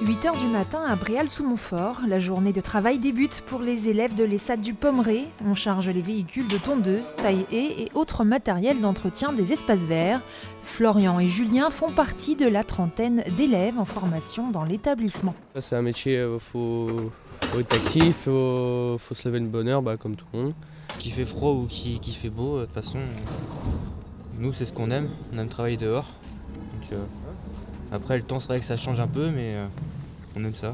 8h du matin à Bréal-sous-Montfort, la journée de travail débute pour les élèves de l'ESAT du Pommeraye. On charge les véhicules de tondeuses, taille-haies et autres matériels d'entretien des espaces verts. Florian et Julien font partie de la trentaine d'élèves en formation dans l'établissement. C'est un métier, faut être actif, faut se lever de bonne heure, comme tout le monde. Qu'il fait froid ou qu'il fait beau, de toute façon, nous c'est ce qu'on aime, on aime travailler dehors. Donc, après le temps c'est vrai que ça change un peu, mais on aime ça.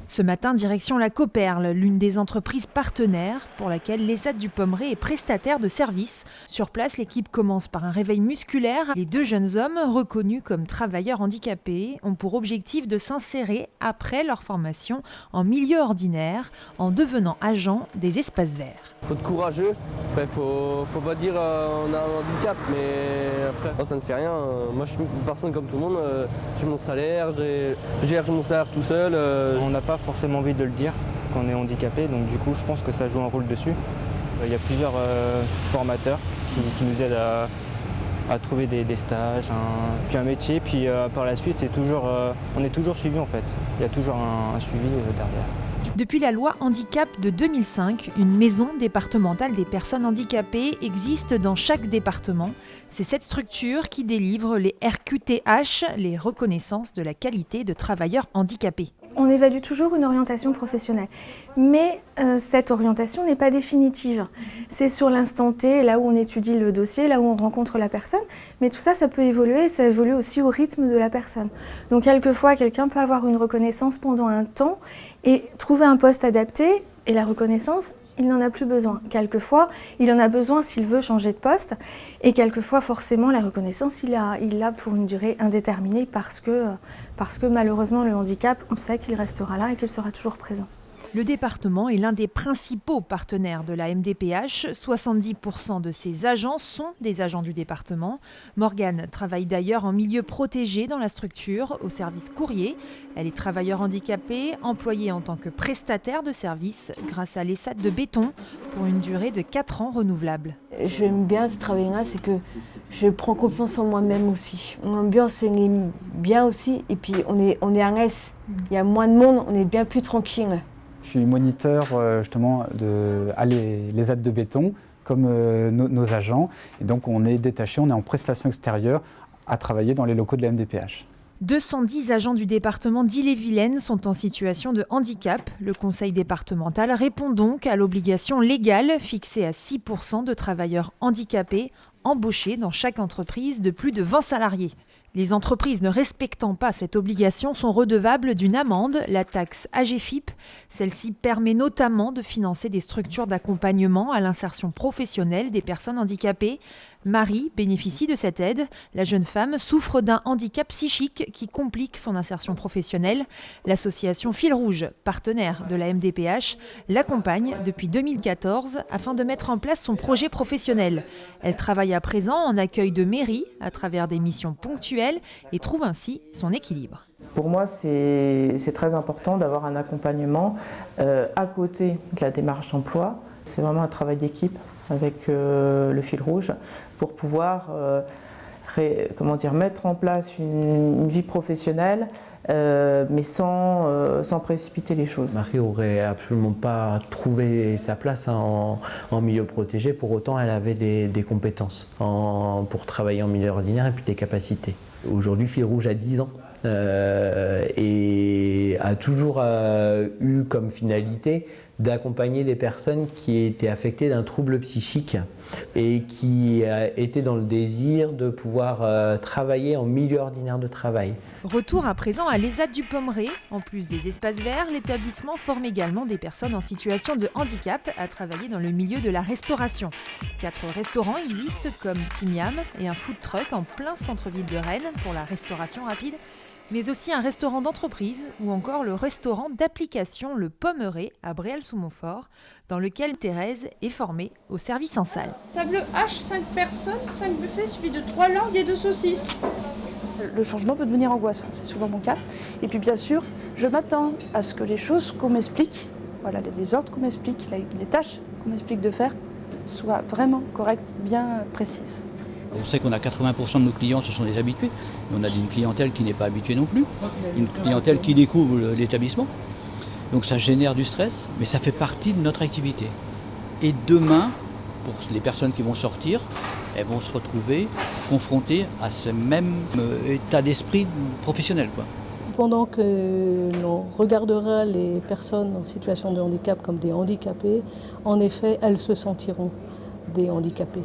Ce matin, direction la Coperle, l'une des entreprises partenaires pour laquelle l'ESAT du Pommeraye est prestataire de services. Sur place, l'équipe commence par un réveil musculaire. Les deux jeunes hommes, reconnus comme travailleurs handicapés, ont pour objectif de s'insérer après leur formation en milieu ordinaire en devenant agents des espaces verts. Faut être courageux, après faut pas dire on a un handicap, mais après moi, ça ne fait rien. Moi je suis une personne comme tout le monde, j'ai mon salaire, je gère mon salaire tout seul. On n'a pas forcément envie de le dire qu'on est handicapé, donc du coup je pense que ça joue un rôle dessus. Il y a plusieurs formateurs qui nous aident à trouver des stages, puis un métier, puis par la suite on est toujours suivi en fait. Il y a toujours un suivi derrière. Depuis la loi handicap de 2005, une maison départementale des personnes handicapées existe dans chaque département. C'est cette structure qui délivre les RQTH, les reconnaissances de la qualité de travailleurs handicapés. On évalue toujours une orientation professionnelle, mais cette orientation n'est pas définitive. C'est sur l'instant T, là où on étudie le dossier, là où on rencontre la personne, mais tout ça, ça peut évoluer, ça évolue aussi au rythme de la personne. Donc quelquefois, quelqu'un peut avoir une reconnaissance pendant un temps et trouver un poste adapté, et la reconnaissance, il n'en a plus besoin. Quelquefois, il en a besoin s'il veut changer de poste, et quelquefois, forcément, la reconnaissance, il l'a pour une durée indéterminée parce que malheureusement, le handicap, on sait qu'il restera là et qu'il sera toujours présent. Le département est l'un des principaux partenaires de la MDPH. 70% de ses agents sont des agents du département. Morgane travaille d'ailleurs en milieu protégé dans la structure, au service courrier. Elle est travailleuse handicapée, employée en tant que prestataire de service grâce à l'ESAT de Béton pour une durée de 4 ans renouvelable. J'aime bien ce travail-là, c'est que je prends confiance en moi-même aussi. L'ambiance est bien aussi, et puis on est en S. Il y a moins de monde, on est bien plus tranquille. Je suis moniteur justement à l'ESAT de Béton, comme nos agents. Et donc on est détaché, on est en prestation extérieure à travailler dans les locaux de la MDPH. 210 agents du département d'Ille-et-Vilaine sont en situation de handicap. Le conseil départemental répond donc à l'obligation légale fixée à 6% de travailleurs handicapés embauchés dans chaque entreprise de plus de 20 salariés. Les entreprises ne respectant pas cette obligation sont redevables d'une amende, la taxe AGFIP. Celle-ci permet notamment de financer des structures d'accompagnement à l'insertion professionnelle des personnes handicapées. Marie bénéficie de cette aide. La jeune femme souffre d'un handicap psychique qui complique son insertion professionnelle. L'association Fil Rouge, partenaire de la MDPH, l'accompagne depuis 2014 afin de mettre en place son projet professionnel. Elle travaille à présent en accueil de mairie à travers des missions ponctuelles et trouve ainsi son équilibre. Pour moi, c'est très important d'avoir un accompagnement à côté de la démarche d'emploi. C'est vraiment un travail d'équipe avec le Fil Rouge pour pouvoir mettre en place une vie professionnelle, mais sans précipiter les choses. Marie n'aurait absolument pas trouvé sa place en milieu protégé, pour autant elle avait des compétences pour travailler en milieu ordinaire et puis des capacités. Aujourd'hui, Fil Rouge a 10 ans et a toujours eu comme finalité d'accompagner des personnes qui étaient affectées d'un trouble psychique et qui étaient dans le désir de pouvoir travailler en milieu ordinaire de travail. Retour à présent à l'ESAT du Pommeraye. En plus des espaces verts, l'établissement forme également des personnes en situation de handicap à travailler dans le milieu de la restauration. 4 restaurants existent comme Timiam et un food truck en plein centre-ville de Rennes pour la restauration rapide, mais aussi un restaurant d'entreprise ou encore le restaurant d'application Le Pommeraye à Bréal-sous-Montfort, dans lequel Thérèse est formée au service en salle. Table H, 5 personnes, 5 buffets suivis de 3 langues et 2 saucisses. Le changement peut devenir angoissant, c'est souvent mon cas. Et puis bien sûr, je m'attends à ce que les choses qu'on m'explique, les ordres qu'on m'explique, les tâches qu'on m'explique de faire, soient vraiment correctes, bien précises. On sait qu'on a 80% de nos clients, ce sont des habitués. Mais on a une clientèle qui n'est pas habituée non plus, une clientèle qui découvre l'établissement. Donc ça génère du stress, mais ça fait partie de notre activité. Et demain, pour les personnes qui vont sortir, elles vont se retrouver confrontées à ce même état d'esprit professionnel, quoi. Pendant que l'on regardera les personnes en situation de handicap comme des handicapés, en effet, elles se sentiront des handicapés.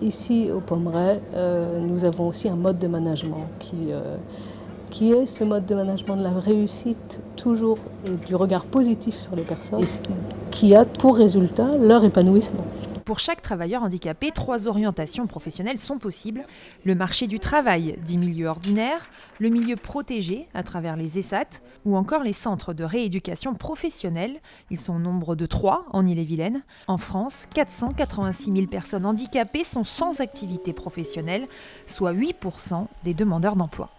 Ici, au Pommeraye, nous avons aussi un mode de management qui est ce mode de management de la réussite, toujours et du regard positif sur les personnes, et qui a pour résultat leur épanouissement. Pour chaque travailleur handicapé, 3 orientations professionnelles sont possibles. Le marché du travail, dit milieu ordinaire, le milieu protégé à travers les ESAT ou encore les centres de rééducation professionnelle. Ils sont au nombre de 3 en Ille-et-Vilaine. En France, 486 000 personnes handicapées sont sans activité professionnelle, soit 8% des demandeurs d'emploi.